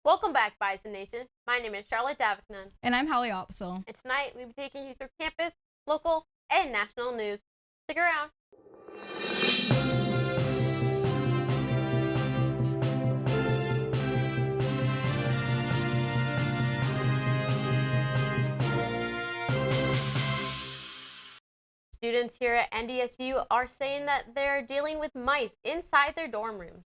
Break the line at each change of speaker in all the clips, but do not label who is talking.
Welcome back, Bison Nation. My name is Charlotte Davignon.
And I'm Halee Opsel.
And tonight we'll be taking you through campus, local, and national news. Stick around. Students here at NDSU are saying that they're dealing with mice inside their dorm rooms.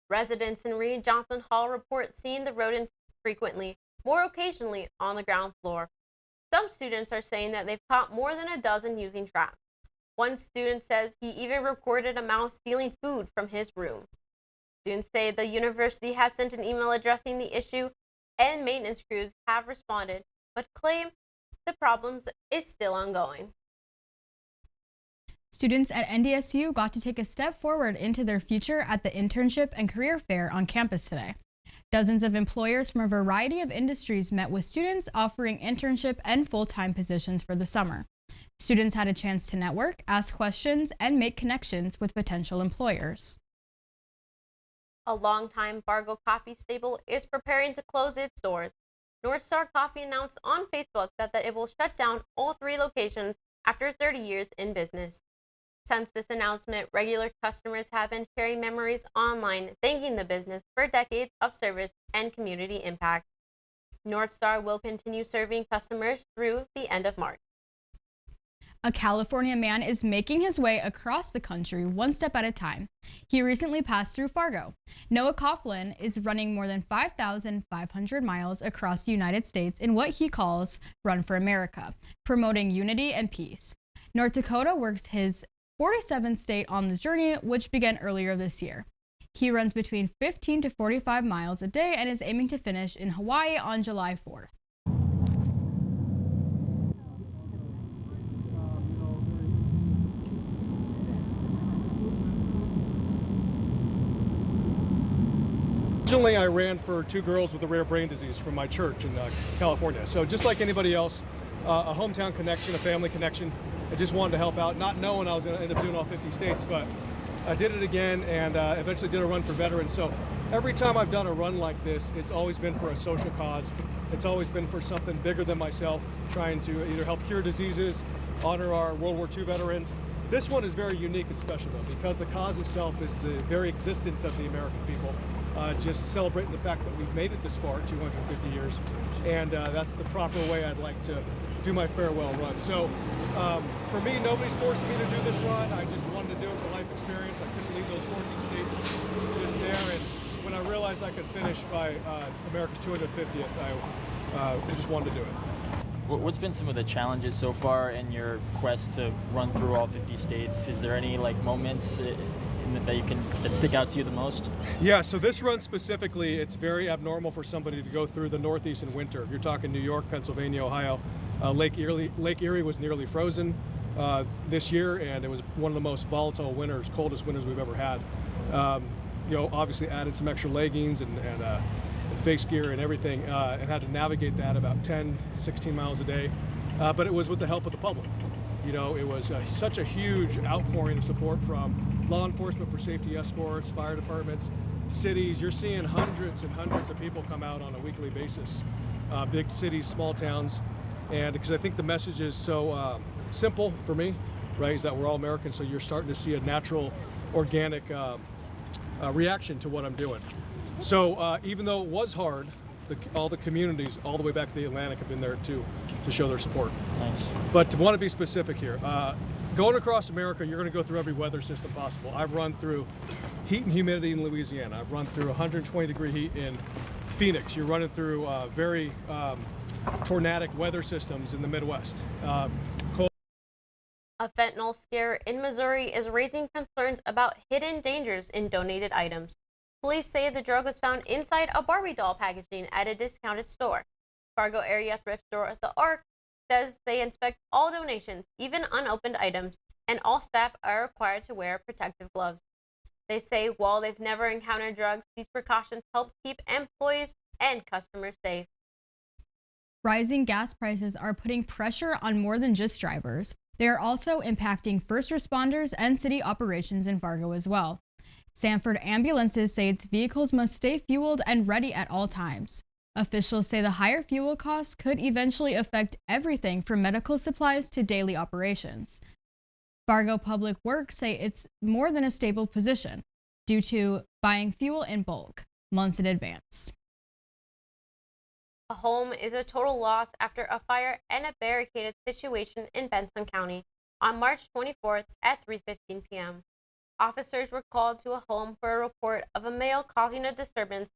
Residents in Reed Johnson Hall report seeing the rodents frequently, more occasionally on the ground floor. Some students are saying that they've caught more than a dozen using traps. One student says he even recorded a mouse stealing food from his room. Students say the university has sent an email addressing the issue, and maintenance crews have responded, but claim the problem is still ongoing.
Students at NDSU got to take a step forward into their future at the Internship and Career Fair on campus today. Dozens of employers from a variety of industries met with students offering internship and full-time positions for the summer. Students had a chance to network, ask questions, and make connections with potential employers.
A longtime Fargo coffee staple is preparing to close its doors. North Star Coffee announced on Facebook that it will shut down all 3 locations after 30 years in business. Since this announcement, regular customers have been sharing memories online, thanking the business for decades of service and community impact. North Star will continue serving customers through the end of March.
A California man is making his way across the country one step at a time. He recently passed through Fargo. Noah Coughlin is running more than 5,500 miles across the United States in what he calls Run for America, promoting unity and peace. North Dakota works his 47th state on the journey, which began earlier this year. He runs between 15 to 45 miles a day and is aiming to finish in Hawaii on July 4th.
Originally, I ran for 2 girls with a rare brain disease from my church in California. So just like anybody else, a hometown connection, a family connection. I just wanted to help out, not knowing I was going to end up doing all 50 states, but I did it again and eventually did a run for veterans. So every time I've done a run like this, it's always been for a social cause. It's always been for something bigger than myself, trying to either help cure diseases, honor our World War II veterans. This one is very unique and special though, because the cause itself is the very existence of the American people. Just celebrating the fact that we've made it this far, 250 years, and that's the proper way I'd like to do my farewell run. So for me, nobody's forced me to do this run. I just wanted to do it for life experience. I couldn't leave those 14 states just there, and when I realized I could finish by America's 250th, I just wanted to do it.
What's been some of the challenges so far in your quest to run through all 50 states? Is there any moments that stick out to you the most?
Yeah, so this run specifically, it's very abnormal for somebody to go through the Northeast in winter. You're talking New York, Pennsylvania, Ohio. Lake Erie was nearly frozen this year, and it was one of the most volatile winters, coldest winters we've ever had. Obviously added some extra leggings and face gear and everything, and had to navigate that about 10, 16 miles a day. But it was with the help of the public. It was such a huge outpouring of support from law enforcement for safety escorts, fire departments, cities. You're seeing hundreds and hundreds of people come out on a weekly basis, big cities, small towns. And because I think the message is so simple for me, right, is that we're all Americans, so you're starting to see a natural, organic reaction to what I'm doing. So even though it was hard, all the communities all the way back to the Atlantic have been there to show their support.
Nice.
But to want to be specific here, going across America, you're going to go through every weather system possible. I've run through heat and humidity in Louisiana. I've run through 120-degree heat in Phoenix. You're running through very tornadic weather systems in the Midwest. Cold.
A fentanyl scare in Missouri is raising concerns about hidden dangers in donated items. Police say the drug was found inside a Barbie doll packaging at a discounted store. Fargo area thrift store The Ark says they inspect all donations, even unopened items, and all staff are required to wear protective gloves. They say while they've never encountered drugs, these precautions help keep employees and customers safe.
Rising gas prices are putting pressure on more than just drivers. They are also impacting first responders and city operations in Fargo as well. Sanford ambulances say its vehicles must stay fueled and ready at all times. Officials say the higher fuel costs could eventually affect everything from medical supplies to daily operations. Fargo Public Works say it's more than a stable position due to buying fuel in bulk, months in advance.
A home is a total loss after a fire and a barricaded situation in Benson County on March 24th at 3:15 p.m. Officers were called to a home for a report of a male causing a disturbance.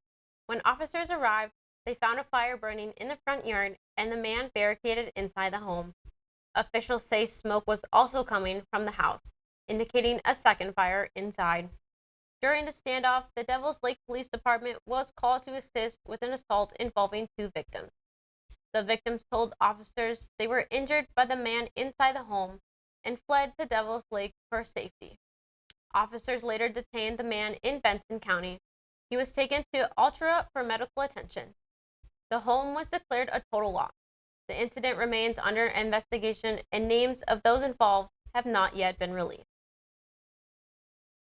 When officers arrived, they found a fire burning in the front yard and the man barricaded inside the home. Officials say smoke was also coming from the house, indicating a second fire inside. During the standoff, the Devils Lake Police Department was called to assist with an assault involving 2 victims. The victims told officers they were injured by the man inside the home and fled to Devils Lake for safety. Officers later detained the man in Benson County. He was taken to Altura for medical attention. The home was declared a total loss. The incident remains under investigation and names of those involved have not yet been released.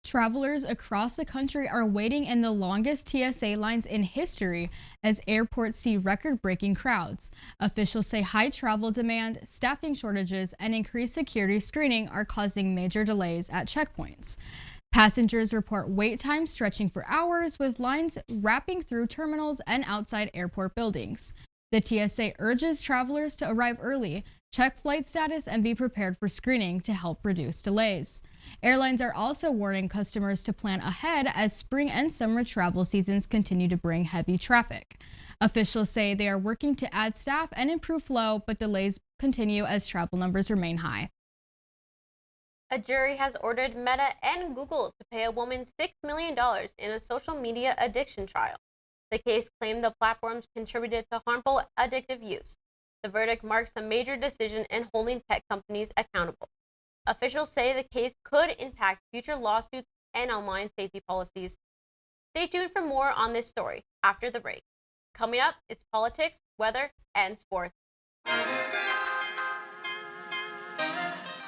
Travelers across the country are waiting in the longest TSA lines in history as airports see record-breaking crowds. Officials say high travel demand, staffing shortages, and increased security screening are causing major delays at checkpoints. Passengers report wait times stretching for hours, with lines wrapping through terminals and outside airport buildings. The TSA urges travelers to arrive early, check flight status, and be prepared for screening to help reduce delays. Airlines are also warning customers to plan ahead as spring and summer travel seasons continue to bring heavy traffic. Officials say they are working to add staff and improve flow, but delays continue as travel numbers remain high.
A jury has ordered Meta and Google to pay a woman $6 million in a social media addiction trial. The case claimed the platforms contributed to harmful addictive use. The verdict marks a major decision in holding tech companies accountable. Officials say the case could impact future lawsuits and online safety policies. Stay tuned for more on this story after the break. Coming up, it's politics, weather, and sports.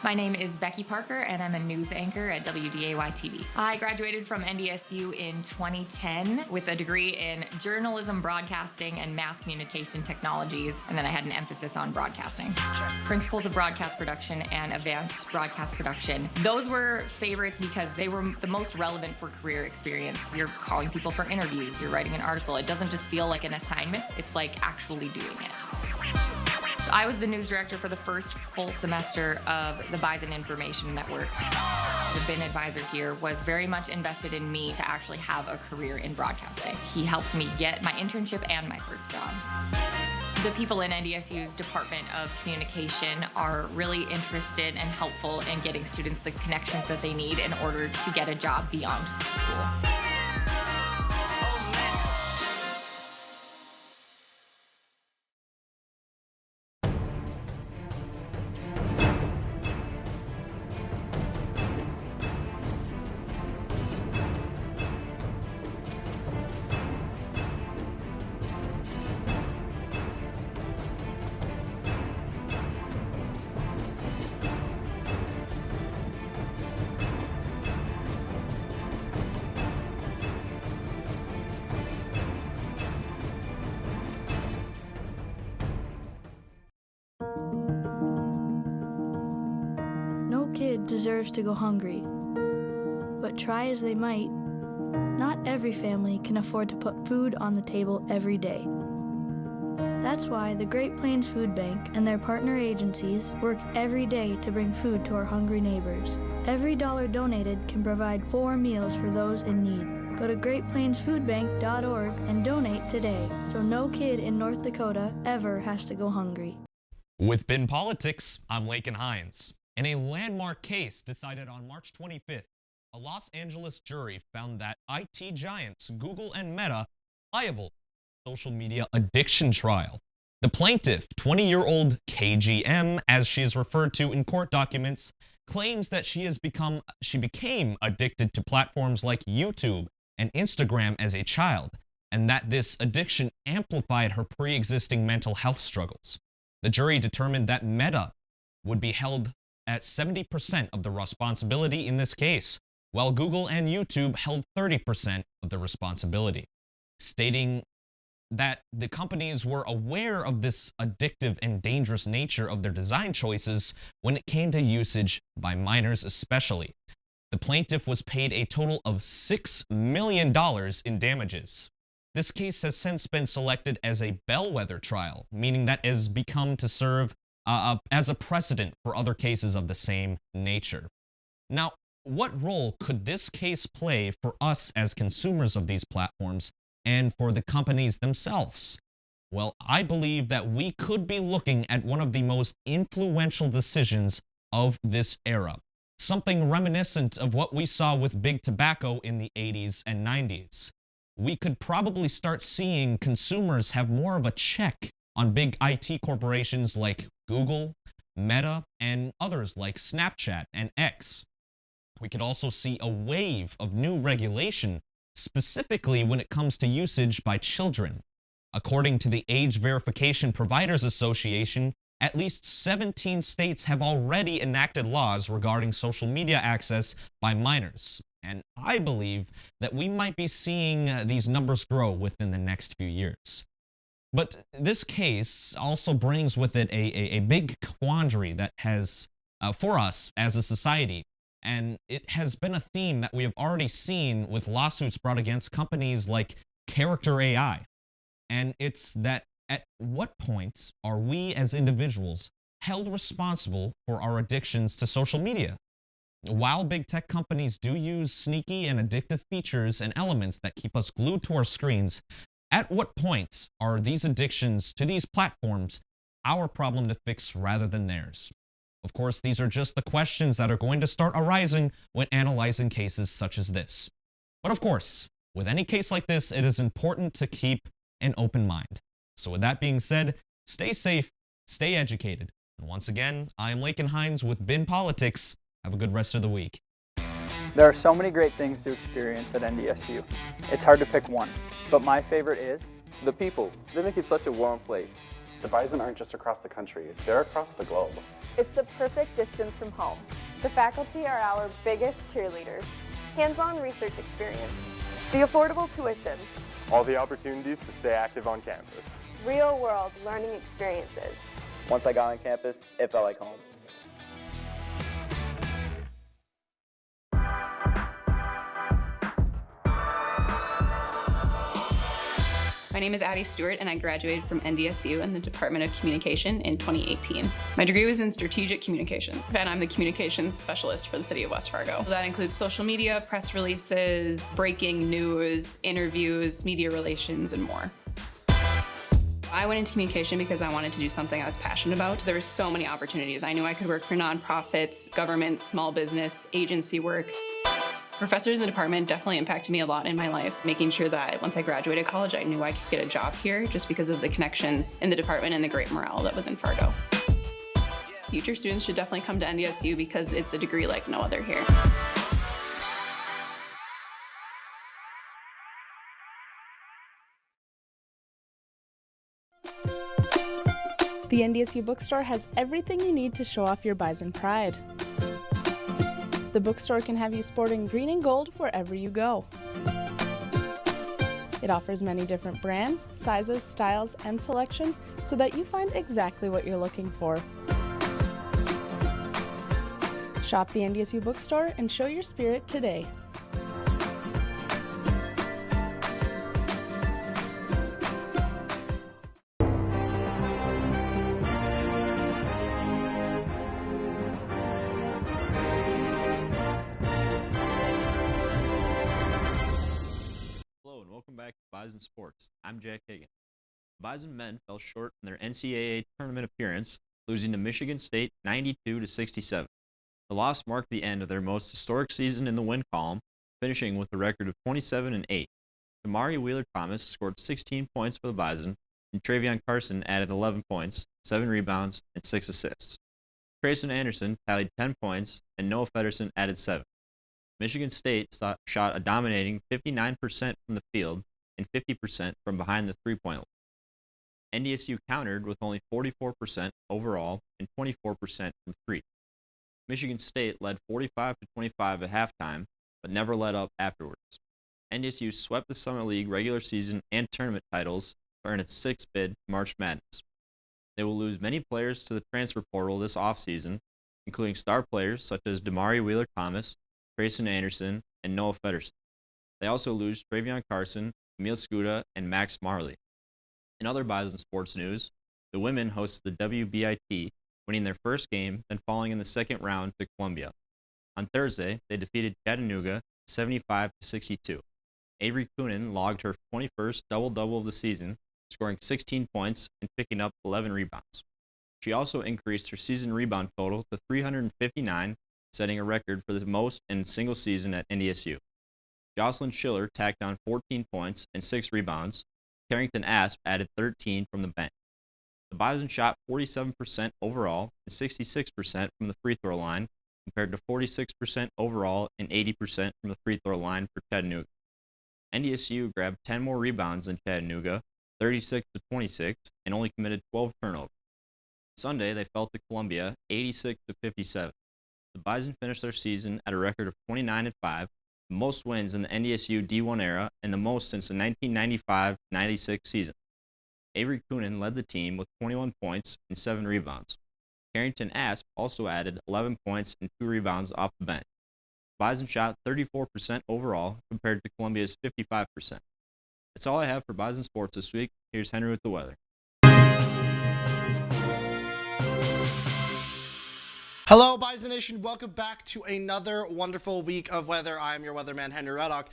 My name is Becky Parker, and I'm a news anchor at WDAY-TV. I graduated from NDSU in 2010 with a degree in journalism, broadcasting, and mass communication technologies, and then I had an emphasis on broadcasting. Principles of broadcast production and advanced broadcast production. Those were favorites because they were the most relevant for career experience. You're calling people for interviews, you're writing an article. It doesn't just feel like an assignment, it's like actually doing it. I was the news director for the first full semester of the Bison Information Network. The BIN advisor here was very much invested in me to actually have a career in broadcasting. He helped me get my internship and my first job. The people in NDSU's Department of Communication are really interested and helpful in getting students the connections that they need in order to get a job beyond school.
No kid deserves to go hungry, but try as they might, not every family can afford to put food on the table every day. That's why the Great Plains Food Bank and their partner agencies work every day to bring food to our hungry neighbors. Every dollar donated can provide 4 meals for those in need. Go to greatplainsfoodbank.org and donate today so no kid in North Dakota ever has to go hungry.
With BIN Politics, I'm Laken Hines. In a landmark case decided on March 25th, a Los Angeles jury found that IT giants Google and Meta liable for social media addiction trial. The plaintiff, 20-year-old KGM, as she is referred to in court documents, claims that she became addicted to platforms like YouTube and Instagram as a child, and that this addiction amplified her pre-existing mental health struggles. The jury determined that Meta would be held at 70% of the responsibility in this case, while Google and YouTube held 30% of the responsibility, stating that the companies were aware of this addictive and dangerous nature of their design choices when it came to usage by minors especially. The plaintiff was paid a total of $6 million in damages. This case has since been selected as a bellwether trial, meaning that it has become to serve as a precedent for other cases of the same nature. Now, what role could this case play for us as consumers of these platforms and for the companies themselves? Well, I believe that we could be looking at one of the most influential decisions of this era, something reminiscent of what we saw with big tobacco in the 80s and 90s. We could probably start seeing consumers have more of a check on big IT corporations like Google, Meta, and others like Snapchat and X. We could also see a wave of new regulation, specifically when it comes to usage by children. According to the Age Verification Providers Association, at least 17 states have already enacted laws regarding social media access by minors. And I believe that we might be seeing these numbers grow within the next few years. But this case also brings with it a big quandary that has, for us as a society, and it has been a theme that we have already seen with lawsuits brought against companies like Character AI. And it's that at what point are we as individuals held responsible for our addictions to social media? While big tech companies do use sneaky and addictive features and elements that keep us glued to our screens, at what point are these addictions to these platforms our problem to fix rather than theirs? Of course, these are just the questions that are going to start arising when analyzing cases such as this. But of course, with any case like this, it is important to keep an open mind. So with that being said, stay safe, stay educated. And once again, I am Laken Hines with Bin Politics. Have a good rest of the week.
There are so many great things to experience at NDSU. It's hard to pick one, but my favorite is
the people. They make it such a warm place.
The Bison aren't just across the country, they're across the globe.
It's the perfect distance from home. The faculty are our biggest cheerleaders. Hands-on research experience. The affordable tuition.
All the opportunities to stay active on campus.
Real-world learning experiences.
Once I got on campus, it felt like home.
My name is Addie Stewart, and I graduated from NDSU in the Department of Communication in 2018. My degree was in strategic communication, and I'm the communications specialist for the city of West Fargo. That includes social media, press releases, breaking news, interviews, media relations, and more. I went into communication because I wanted to do something I was passionate about. There were so many opportunities. I knew I could work for nonprofits, government, small business, agency work. Professors in the department definitely impacted me a lot in my life, making sure that once I graduated college, I knew I could get a job here just because of the connections in the department and the great morale that was in Fargo. Future students should definitely come to NDSU because it's a degree like no other here.
The NDSU bookstore has everything you need to show off your Bison pride. The bookstore can have you sporting green and gold wherever you go. It offers many different brands, sizes, styles, and selection so that you find exactly what you're looking for. Shop the NDSU bookstore and show your spirit today.
Welcome back to Bison Sports. I'm Jack Hagan. The Bison men fell short in their NCAA tournament appearance, losing to Michigan State 92-67. The loss marked the end of their most historic season in the win column, finishing with a record of 27-8. Damari Wheeler-Thomas scored 16 points for the Bison, and Travion Carson added 11 points, 7 rebounds, and 6 assists. Grayson Anderson tallied 10 points, and Noah Federson added 7. Michigan State shot a dominating 59% from the field and 50% from behind the three-point line. NDSU countered with only 44% overall and 24% from three. Michigan State led 45-25 at halftime, but never let up afterwards. NDSU swept the Summit League regular season and tournament titles to earn its 6th bid to March Madness. They will lose many players to the transfer portal this offseason, including star players such as Damari Wheeler-Thomas, Grayson Anderson, and Noah Federson. They also lose Travion Carson, Emil Scuda, and Max Marley. In other Bison sports news, the women hosted the WBIT, winning their first game, then falling in the second round to Columbia. On Thursday, they defeated Chattanooga 75-62. Avery Coonan logged her 21st double-double of the season, scoring 16 points and picking up 11 rebounds. She also increased her season rebound total to 359, setting a record for the most in a single season at NDSU. Jocelyn Schiller tacked on 14 points and 6 rebounds. Carrington Asp added 13 from the bench. The Bison shot 47% overall and 66% from the free throw line, compared to 46% overall and 80% from the free throw line for Chattanooga. NDSU grabbed 10 more rebounds than Chattanooga, 36-26, and only committed 12 turnovers. Sunday, they fell to Columbia 86-57. The Bison finished their season at a record of 29-5, the most wins in the NDSU D1 era and the most since the 1995-96 season. Avery Coonan led the team with 21 points and 7 rebounds. Carrington Asp also added 11 points and 2 rebounds off the bench. Bison shot 34% overall compared to Columbia's 55%. That's all I have for Bison Sports this week. Here's Henry with the weather.
Hello, Bison Nation. Welcome back to another wonderful week of weather. I'm your weatherman, Henry Reddock.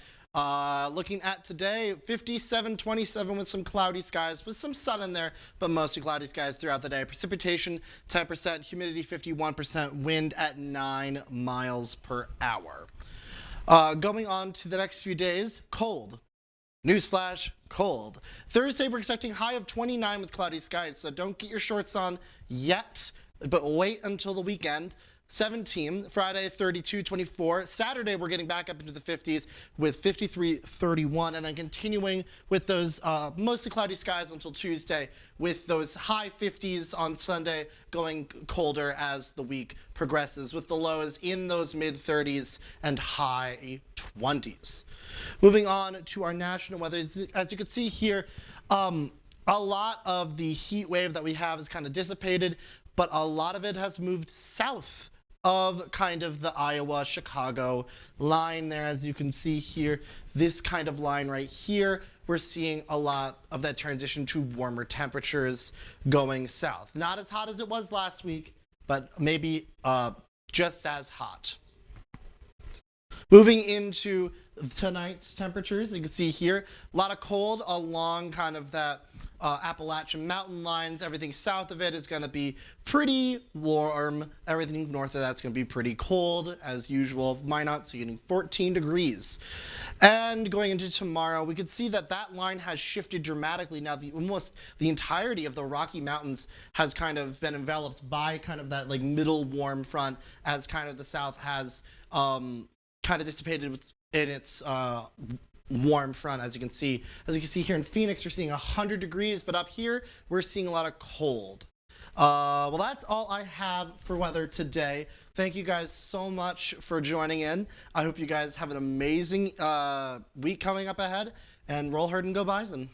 Looking at today, 57-27 with some cloudy skies, with some sun in there, but mostly cloudy skies throughout the day. Precipitation, 10%, humidity, 51%, wind at 9 miles per hour. Going on to the next few days, cold. Newsflash, cold. Thursday, we're expecting high of 29 with cloudy skies, so don't get your shorts on yet, but wait until the weekend. 17, Friday 32-24. Saturday we're getting back up into the 50s with 53-31, and then continuing with those mostly cloudy skies until Tuesday with those high 50s on Sunday, going colder as the week progresses with the lows in those mid 30s and high 20s. Moving on to our national weather, as you can see here, a lot of the heat wave that we have is kind of dissipated, but a lot of it has moved south of kind of the Iowa-Chicago line there. As you can see here, this kind of line right here, we're seeing a lot of that transition to warmer temperatures going south. Not as hot as it was last week, but maybe just as hot. Moving into tonight's temperatures, you can see here, a lot of cold along kind of that Appalachian mountain lines. Everything south of it is going to be pretty warm. Everything north of that's going to be pretty cold as usual. Minot, so you're getting 14 degrees. And going into tomorrow, we could see that that line has shifted dramatically. Now, almost the entirety of the Rocky Mountains has kind of been enveloped by kind of that like middle warm front, as kind of the south has kind of dissipated in its warm front. As you can see here in Phoenix, you're seeing 100 degrees, but up here we're seeing a lot of cold. Well, that's all I have for weather today. Thank you guys so much for joining in. I hope you guys have an amazing week coming up ahead, and roll herd and go Bison.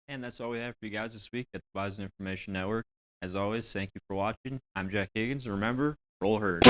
And that's all we have for you guys this week at the Bison Information Network. As always, thank you for watching. I'm Jack Higgins, and remember, roll herd.